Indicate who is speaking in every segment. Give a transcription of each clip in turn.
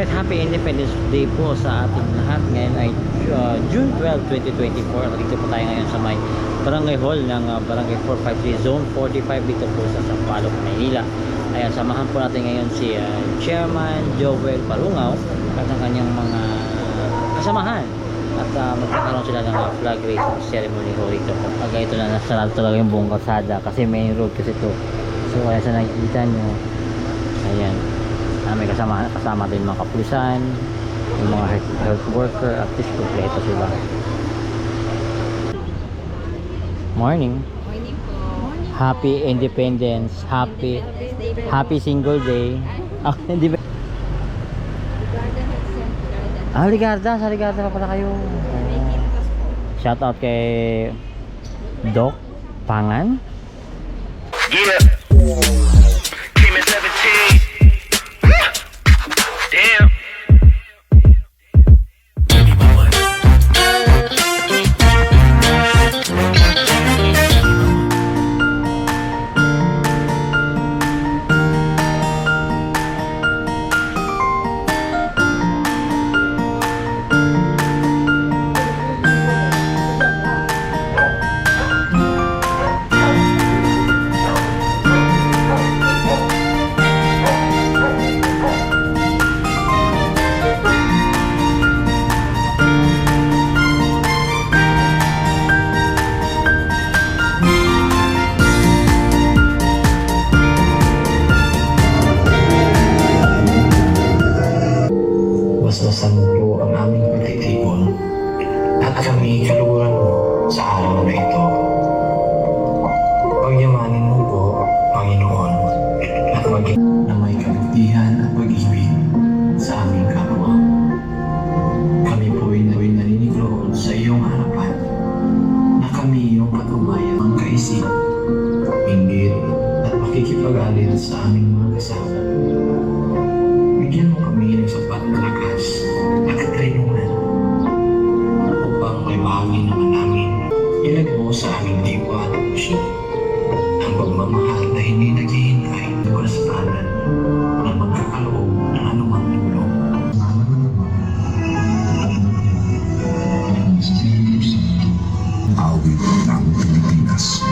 Speaker 1: Alright, happy Independence Day po sa ating lahat. Ngayon ay June 12, 2024. Dito po tayo ngayon sa may Barangay Hall ng Barangay 453 Zone 45 dito po sa Sampaloc, Maynila. Ayan, samahan po natin ngayon si Chairman Joel Palungaw at ang kanyang mga kasamahan. At magkakaroon sila ng flag raising ceremony ho rito. Pag ito na nasarado talaga yung buong kalsada kasi main road kasi ito. So kaya sa nakikita nyo, ayan, may kasama din mga kapulisan, yung mga health worker, at least kompleto sila. Morning.
Speaker 2: Morning po.
Speaker 1: Happy Independence, happy single day. Hindi ba? Ligarda, sa Ligarda pa pala kayo. Shout out kay Doc Pangan.
Speaker 3: Yeah. Team is 17. Damn.
Speaker 4: Bastasan mo po ang aming pagtitipon at kami kaluguran mo sa araw na ito. Pagyamanin mo po, Panginoon, at maging na may kabutihan at pag-ibig sa aming kapwa. Kami po ay naninigloon sa iyong harapan na kami iyong patnubayan ng kaisip, pinggit at pakikipag-alin sa aming mga kasama. Bigyan mo kami ng sapat na lakas at katrayungan upang may bahagi naman namin ilag mo sa aming diwa at puso ang pagmamahal na hindi naghihintay doon sa kanan na magkakaloob ng anumang tulong.
Speaker 5: Awit ng Pilipinas.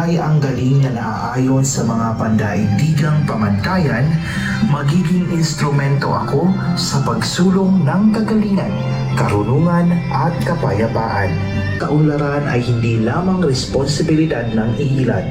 Speaker 4: Ang galing na naaayon sa mga pandaigdigang pamantayan, magiging instrumento ako sa pagsulong ng kagalingan, karunungan at kapayapaan. Kaunlaran ay hindi lamang responsibilidad ng iilan.